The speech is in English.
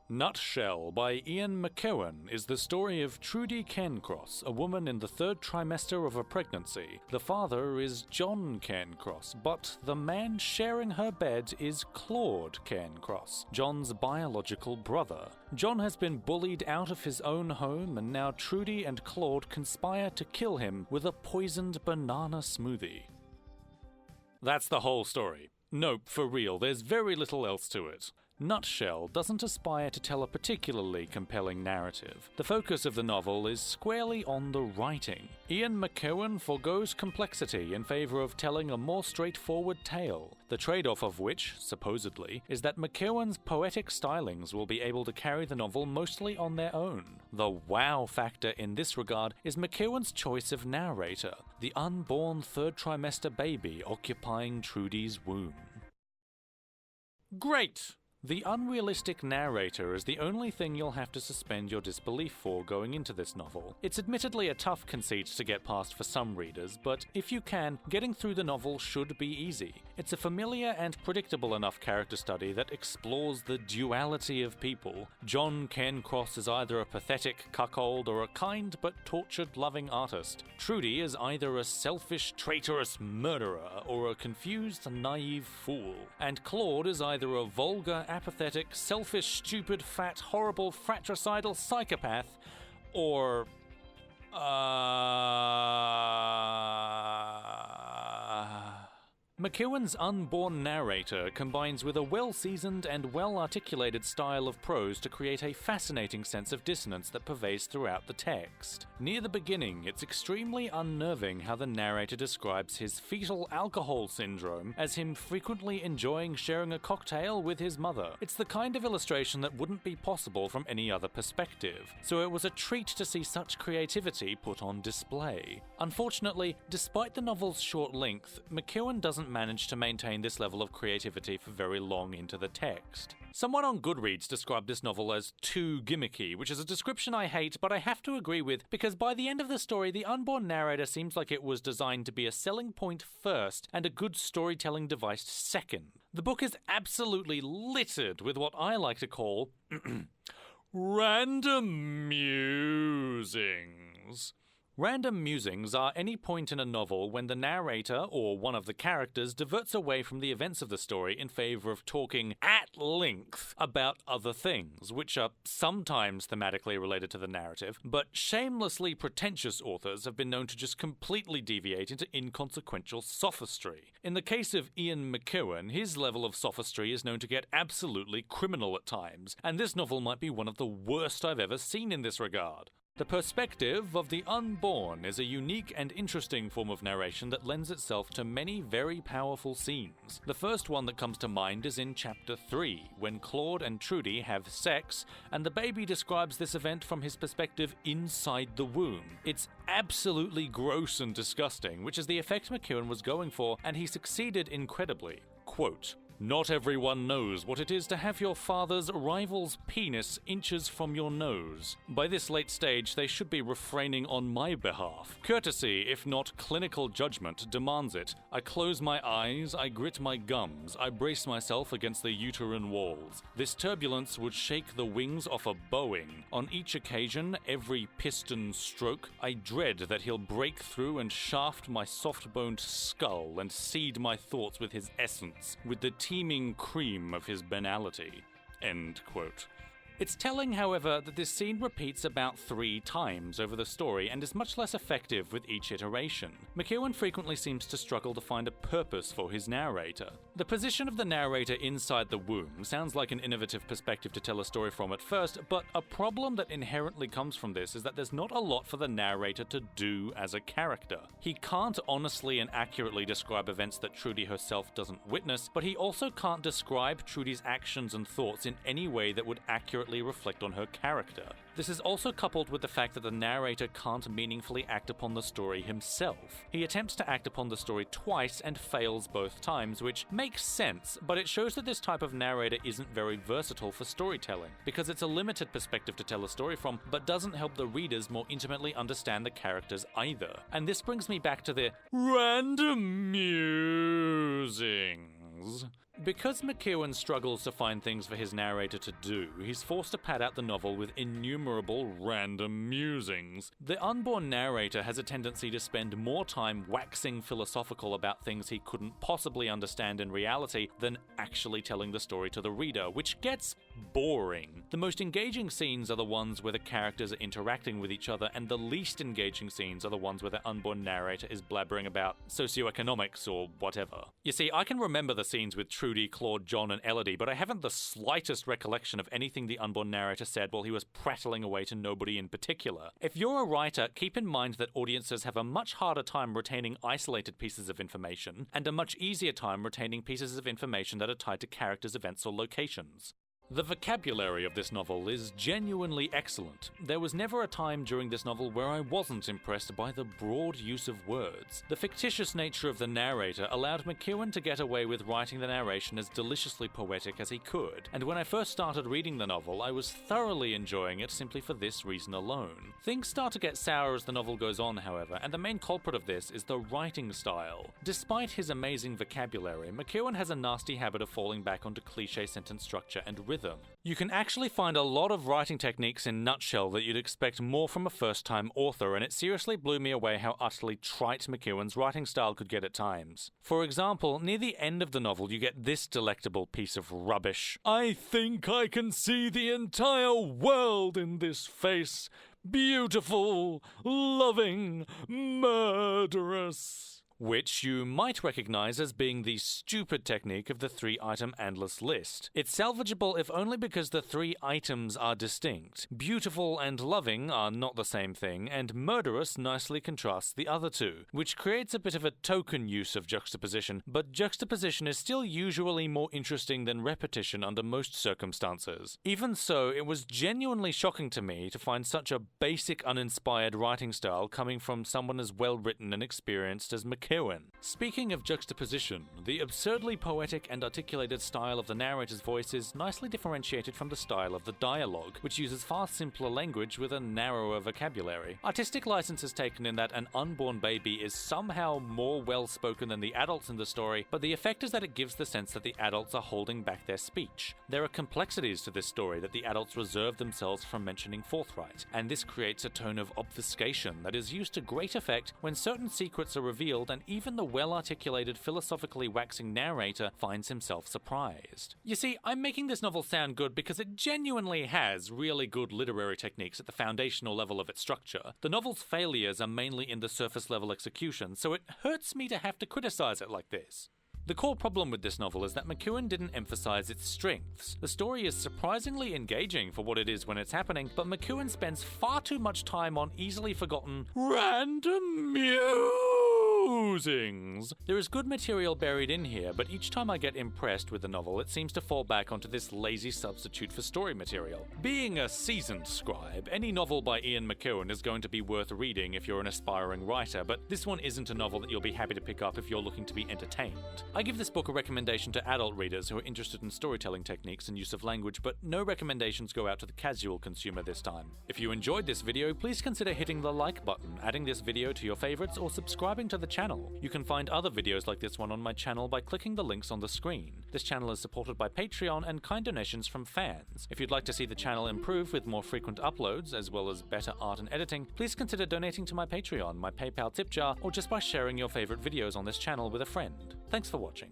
Nutshell by Ian McEwan is the story of Trudy Cairncross, a woman in the third trimester of a pregnancy. The father is John Cairncross, but the man sharing her bed is Claude Cairncross, John's biological brother. John has been bullied out of his own home, and now Trudy and Claude conspire to kill him with a poisoned banana smoothie. That's the whole story. Nope, for real, there's very little else to it. Nutshell doesn't aspire to tell a particularly compelling narrative. The focus of the novel is squarely on the writing. Ian McEwan forgoes complexity in favour of telling a more straightforward tale, the trade-off of which, supposedly, is that McEwan's poetic stylings will be able to carry the novel mostly on their own. The wow factor in this regard is McEwan's choice of narrator, the unborn third trimester baby occupying Trudy's womb. Great! The unrealistic narrator is the only thing you'll have to suspend your disbelief for going into this novel. It's admittedly a tough conceit to get past for some readers, but if you can, getting through the novel should be easy. It's a familiar and predictable enough character study that explores the duality of people. John Cairncross is either a pathetic cuckold or a kind but tortured loving artist. Trudy is either a selfish, traitorous murderer or a confused, naive fool. And Claude is either a vulgar, apathetic, selfish, stupid, fat, horrible, fratricidal psychopath, or... McEwan's unborn narrator combines with a well-seasoned and well-articulated style of prose to create a fascinating sense of dissonance that pervades throughout the text. Near the beginning, it's extremely unnerving how the narrator describes his fetal alcohol syndrome as him frequently enjoying sharing a cocktail with his mother. It's the kind of illustration that wouldn't be possible from any other perspective, so it was a treat to see such creativity put on display. Unfortunately, despite the novel's short length, McEwan doesn't manage to maintain this level of creativity for very long into the text. Someone on Goodreads described this novel as too gimmicky, which is a description I hate, but I have to agree with, because by the end of the story, the unborn narrator seems like it was designed to be a selling point first and a good storytelling device second. The book is absolutely littered with what I like to call random musings. Random musings are any point in a novel when the narrator or one of the characters diverts away from the events of the story in favour of talking at length about other things, which are sometimes thematically related to the narrative, but shamelessly pretentious authors have been known to just completely deviate into inconsequential sophistry. In the case of Ian McEwan, his level of sophistry is known to get absolutely criminal at times, and this novel might be one of the worst I've ever seen in this regard. The perspective of the unborn is a unique and interesting form of narration that lends itself to many very powerful scenes. The first one that comes to mind is in Chapter 3, when Claude and Trudy have sex, and the baby describes this event from his perspective inside the womb. It's absolutely gross and disgusting, which is the effect McEwan was going for, and he succeeded incredibly. Quote, "Not everyone knows what it is to have your father's rival's penis inches from your nose. By this late stage, they should be refraining on my behalf. Courtesy, if not clinical judgment, demands it. I close my eyes, I grit my gums, I brace myself against the uterine walls. This turbulence would shake the wings off a Boeing. On each occasion, every piston stroke, I dread that he'll break through and shaft my soft-boned skull and seed my thoughts with his essence, with the teeming cream of his banality." End quote. It's telling, however, that this scene repeats about 3 times over the story and is much less effective with each iteration. McEwan frequently seems to struggle to find a purpose for his narrator. The position of the narrator inside the womb sounds like an innovative perspective to tell a story from at first, but a problem that inherently comes from this is that there's not a lot for the narrator to do as a character. He can't honestly and accurately describe events that Trudy herself doesn't witness, but he also can't describe Trudy's actions and thoughts in any way that would accurately reflect on her character. This is also coupled with the fact that the narrator can't meaningfully act upon the story himself. He attempts to act upon the story twice and fails both times, which makes sense, but it shows that this type of narrator isn't very versatile for storytelling, because it's a limited perspective to tell a story from, but doesn't help the readers more intimately understand the characters either. And this brings me back to the random musings. Because McEwan struggles to find things for his narrator to do, he's forced to pad out the novel with innumerable random musings. The unborn narrator has a tendency to spend more time waxing philosophical about things he couldn't possibly understand in reality than actually telling the story to the reader, which gets boring. The most engaging scenes are the ones where the characters are interacting with each other, and the least engaging scenes are the ones where the unborn narrator is blabbering about socioeconomics or whatever. You see, I can remember the scenes with Trudy, Claude, John, and Elodie, but I haven't the slightest recollection of anything the unborn narrator said while he was prattling away to nobody in particular. If you're a writer, keep in mind that audiences have a much harder time retaining isolated pieces of information, and a much easier time retaining pieces of information that are tied to characters, events, or locations. The vocabulary of this novel is genuinely excellent. There was never a time during this novel where I wasn't impressed by the broad use of words. The fictitious nature of the narrator allowed McEwan to get away with writing the narration as deliciously poetic as he could, and when I first started reading the novel, I was thoroughly enjoying it simply for this reason alone. Things start to get sour as the novel goes on, however, and the main culprit of this is the writing style. Despite his amazing vocabulary, McEwan has a nasty habit of falling back onto cliché sentence structure and rhythm. You can actually find a lot of writing techniques in nutshell that you'd expect more from a first-time author, and it seriously blew me away how utterly trite McEwan's writing style could get at times. For example, near the end of the novel you get this delectable piece of rubbish. "I think I can see the entire world in this face. Beautiful, loving, murderous." Which you might recognize as being the stupid technique of the 3-item endless list. It's salvageable if only because the 3 items are distinct. Beautiful and loving are not the same thing, and murderous nicely contrasts the other two, which creates a bit of a token use of juxtaposition, but juxtaposition is still usually more interesting than repetition under most circumstances. Even so, it was genuinely shocking to me to find such a basic, uninspired writing style coming from someone as well-written and experienced as McEwan. Speaking of juxtaposition, the absurdly poetic and articulated style of the narrator's voice is nicely differentiated from the style of the dialogue, which uses far simpler language with a narrower vocabulary. Artistic license is taken in that an unborn baby is somehow more well-spoken than the adults in the story, but the effect is that it gives the sense that the adults are holding back their speech. There are complexities to this story that the adults reserve themselves from mentioning forthright, and this creates a tone of obfuscation that is used to great effect when certain secrets are revealed and even the well-articulated, philosophically waxing narrator finds himself surprised. You see, I'm making this novel sound good because it genuinely has really good literary techniques at the foundational level of its structure. The novel's failures are mainly in the surface-level execution, so it hurts me to have to criticize it like this. The core problem with this novel is that McEwan didn't emphasize its strengths. The story is surprisingly engaging for what it is when it's happening, but McEwan spends far too much time on easily forgotten random musings. There is good material buried in here, but each time I get impressed with the novel, it seems to fall back onto this lazy substitute for story material. Being a seasoned scribe, any novel by Ian McEwan is going to be worth reading if you're an aspiring writer, but this one isn't a novel that you'll be happy to pick up if you're looking to be entertained. I give this book a recommendation to adult readers who are interested in storytelling techniques and use of language, but no recommendations go out to the casual consumer this time. If you enjoyed this video, please consider hitting the like button, adding this video to your favorites, or subscribing to the channel. You can find other videos like this one on my channel by clicking the links on the screen. This channel is supported by Patreon and kind donations from fans. If you'd like to see the channel improve with more frequent uploads, as well as better art and editing, please consider donating to my Patreon, my PayPal tip jar, or just by sharing your favorite videos on this channel with a friend. Thanks for watching.